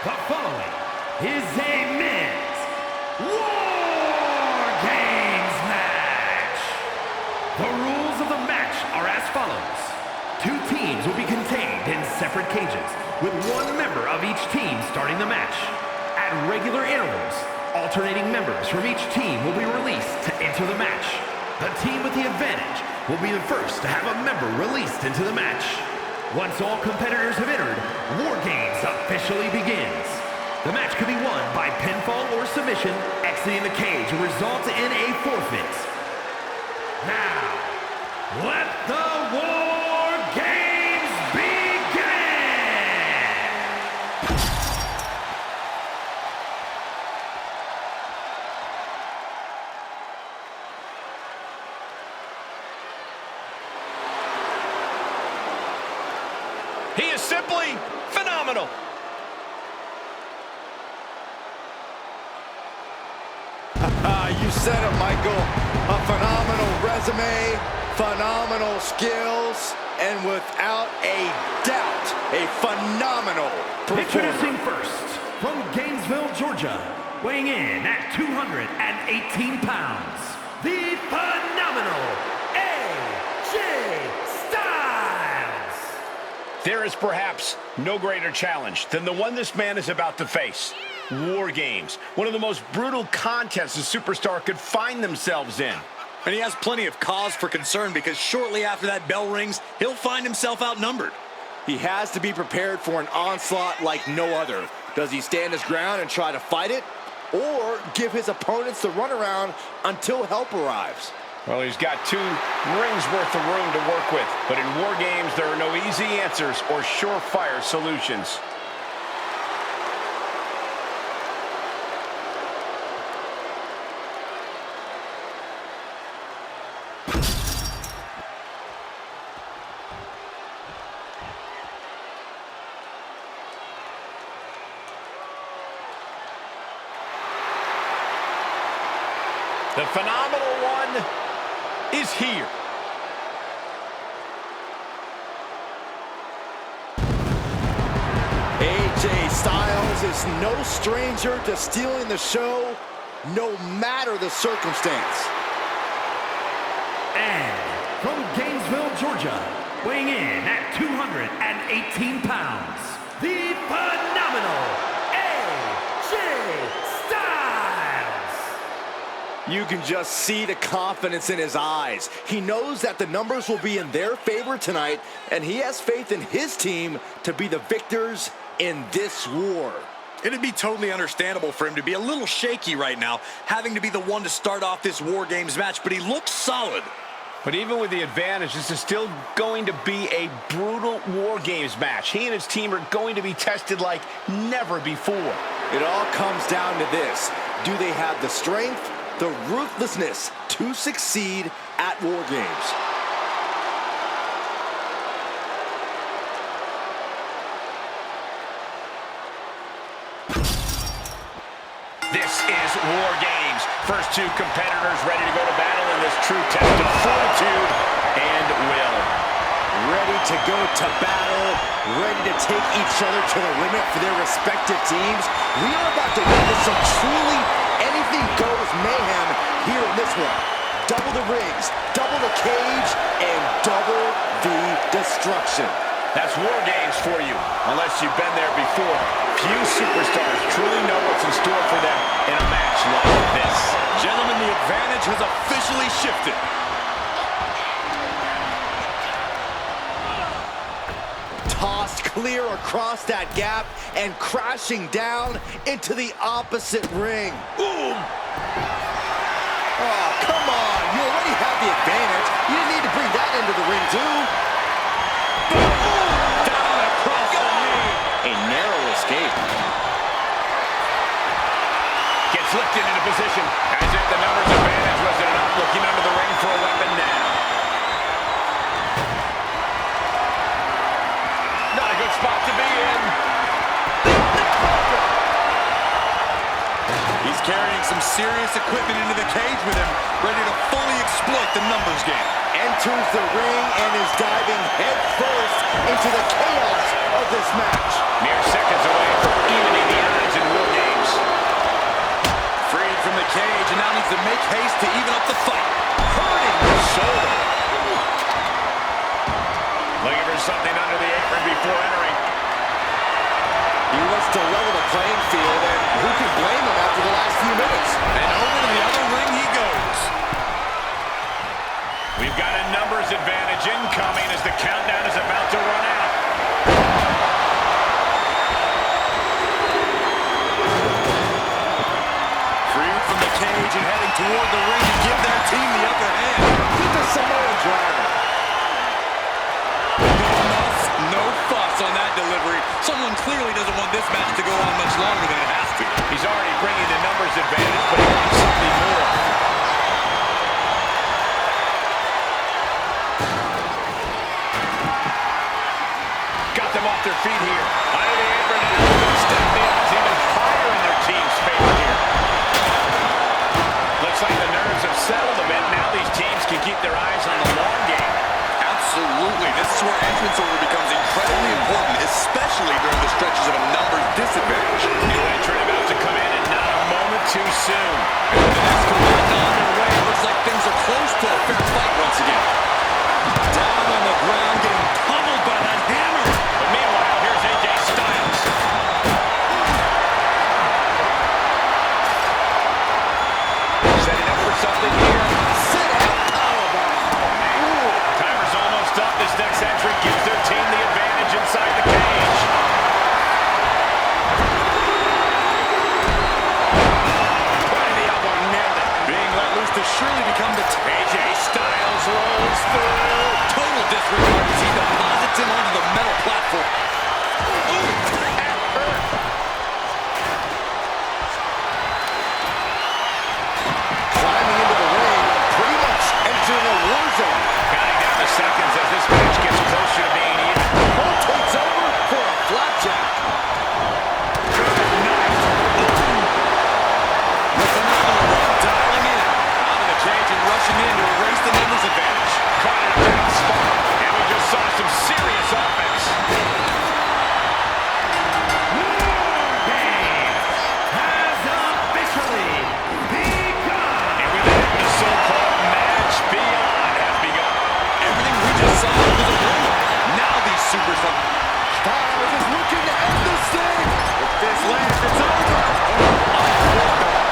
The following is a men's Wargames match. The rules of the match are as follows. Two teams will be contained in separate cages, with one member of each team starting the match. At regular intervals, alternating members from each team will be released to enter the match. The team with the advantage will be the first to have a member released into the match. Once all competitors have entered, Wargames officially begins. The match could be won by pinfall or submission. Exiting the cage will result in a forfeit. Now, let the Wargames begin! He is simply phenomenal. You said it, Michael. A phenomenal resume, phenomenal skills, and without a doubt, a phenomenal performer. Introducing first, from Gainesville, Georgia, weighing in at 218 pounds, the phenomenal AJ Styles! There is perhaps no greater challenge than the one this man is about to face. War Games, one of the most brutal contests a superstar could find themselves in. And he has plenty of cause for concern because shortly after that bell rings, he'll find himself outnumbered. He has to be prepared for an onslaught like no other. Does he stand his ground and try to fight it? Or give his opponents the runaround until help arrives? Well, he's got 2 rings worth of room to work with. But in War Games, there are no easy answers or surefire solutions. The phenomenal one is here. AJ Styles is no stranger to stealing the show, no matter the circumstance. And from Gainesville, Georgia, weighing in at 218 pounds, the phenomenal AJ Styles! You can just see the confidence in his eyes. He knows that the numbers will be in their favor tonight, and he has faith in his team to be the victors in this war. It'd be totally understandable for him to be a little shaky right now, having to be the one to start off this War Games match, but he looks solid. But even with the advantage, this is still going to be a brutal War Games match. He and his team are going to be tested like never before. It all comes down to this. Do they have the strength, the ruthlessness to succeed at War Games? This is War Games. First 2 competitors ready to go to battle in this true test of fortitude and will. Ready to go to battle, ready to take each other to the limit for their respective teams. We are about to witness some truly anything goes mayhem here in this one. Double the rings, double the cage, and double the destruction. That's War Games for you, unless you've been there before. Few superstars truly know what's in store for them in a match like this. Gentlemen, the advantage has officially shifted. Tossed clear across that gap and crashing down into the opposite ring. Ooh! Oh, come on. You already have the advantage. You didn't need to bring that into the ring, too. Down across the knee. A narrow escape. Gets lifted into position. As if the numbers advantage wasn't enough. Looking under the ring for a weapon now. Not a good spot to be in. He's carrying some serious equipment into the cage with him, ready to fully exploit the numbers game. enters the ring and is diving headfirst into the chaos of this match. Mere seconds away from evening the odds in War Games. Freed from the cage and now needs to make haste to even up the fight. Hurting the shoulder. Looking for something under the apron before entering. He wants to level the playing field, and who can blame him after the last few minutes? And over to the other ring he goes. We've got a numbers advantage incoming as the countdown is about to run out. Freed from the cage and heading toward the ring to give their team the upper hand. With the Samoan driver. No fuss on that delivery. Someone clearly doesn't want this match to go on much longer than it has to. He's already bringing the numbers advantage, but he wants something more. Got them off their feet here. Under the apron and step the odds even higher in their team's favor here. Looks like the nerves have settled a bit. Now these teams can keep their eyes on the long game. Absolutely. This is where entrance order becomes incredibly important, especially during the stretches of a numbers disadvantage. New entrant about to come in and not a moment too soon. And with the next combat on their way, it looks like things are close to a fair fight once again. Down on the ground, getting pummeled by that hammer. But meanwhile, here's AJ Styles. Setting up for something here. Sit out powerbomb. Timer's almost up. This next entry gives their team the advantage inside the cage. Point of the elbow, nailed it. Being let loose to surely become the AJ Styles rolls through. total disregard as he deposits him onto the metal platform. Ooh, that hurt. Climbing into the ring, pretty much entering a war zone. Counting down the seconds as this match gets closer to being even. Rotates over for a flapjack. Good night. With another one, dialing in. Out of the cage and rushing in to erase the numbers advantage. Caught in a bad spot. And we just saw some serious offense. Wargames has officially begun. And with that, the so-called match beyond has begun. Everything we just saw was a win. Now these superstars. Styles is looking to end this thing. If this lands, it's over.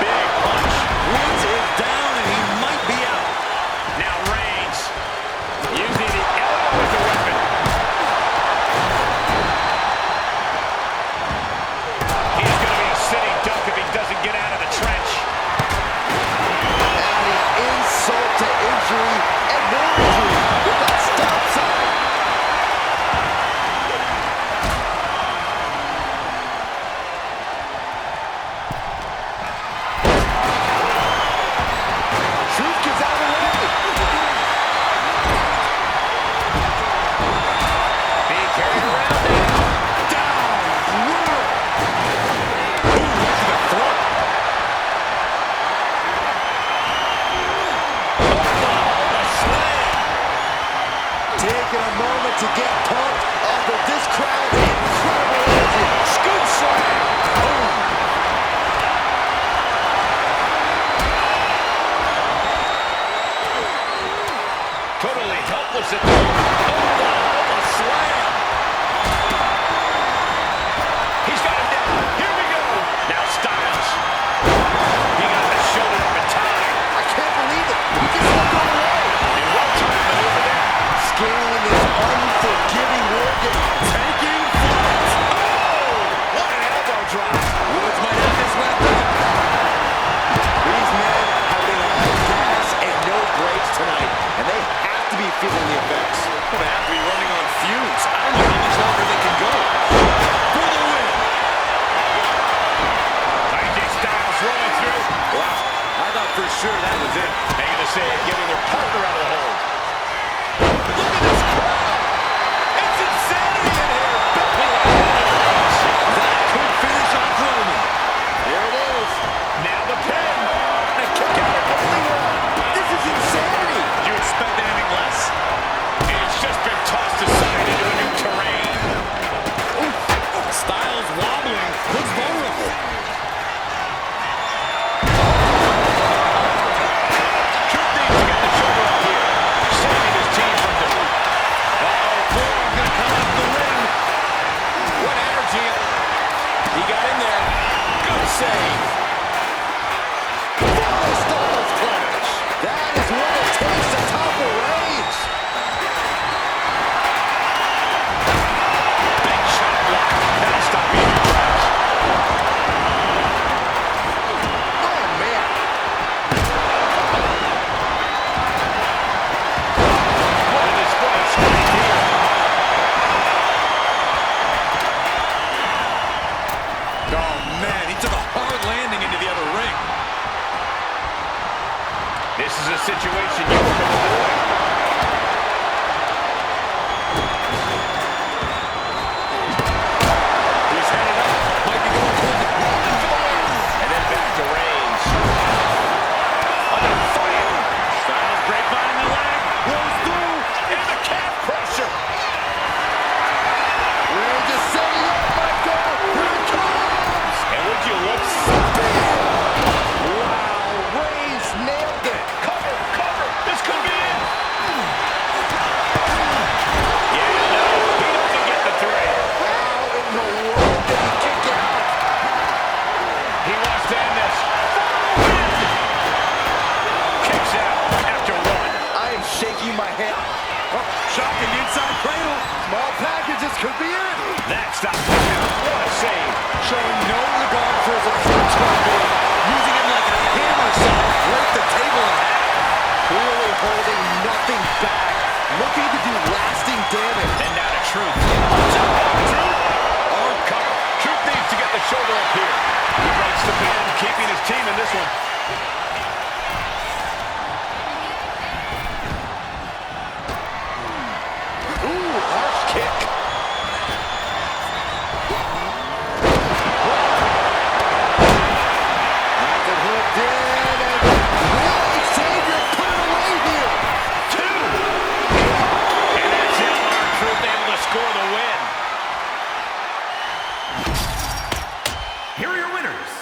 Big punch. Woods is down and he might be out. Now Reigns using the elbow as a weapon. He's going to be a sitting duck if he doesn't get out of the trench. Adding insult to injury and more injury with that stop sign. Truth gets out of the way. Being carried around now. Down. Brutal. Ooh, right to the throat. Taking a moment to get pumped off of this crowd's incredible energy. Scoop slam. Boom. Totally helpless at the moment. Oh, wow, a slam. He's got him down. Here we go. Now Styles. He got the shoulder up in time. I can't believe it. He just let go away. And well-timed maneuver there. Scaling this unforgiving Wargame. Taking flight. Oh, what an elbow drop. Woods might have this wrapped up. These men have been on gas and no brakes tonight, and they have to be feeling the effects. Well, they have shaking my head. Oh, shocking inside cradle. Small packages could be it. That stops the count. What a save. Showing no regard for his approach by being. Using him like a hammer saw to break the table in half. Clearly holding nothing back. Looking to do lasting damage. And now to Truth. Truth. Arm cover. Truth needs to get the shoulder up here. He breaks the pin, keeping his team in this one. Ooh, harsh kick. Has it hooked in, and will Xavier put it away here? Two. And that's it. Truth able to score the win. Here are your winners.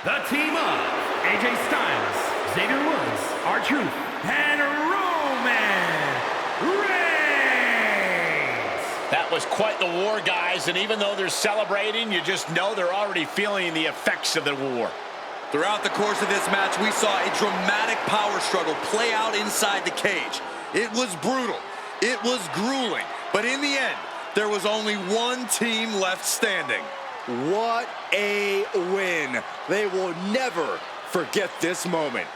The team of AJ Styles, Xavier Woods, R-Truth, and Roman Reigns. That was quite the war, guys, and even though they're celebrating, you just know they're already feeling the effects of the war. Throughout the course of this match, we saw a dramatic power struggle play out inside the cage. It was brutal. It was grueling. But in the end, there was only one team left standing. What a win. They will never forget this moment.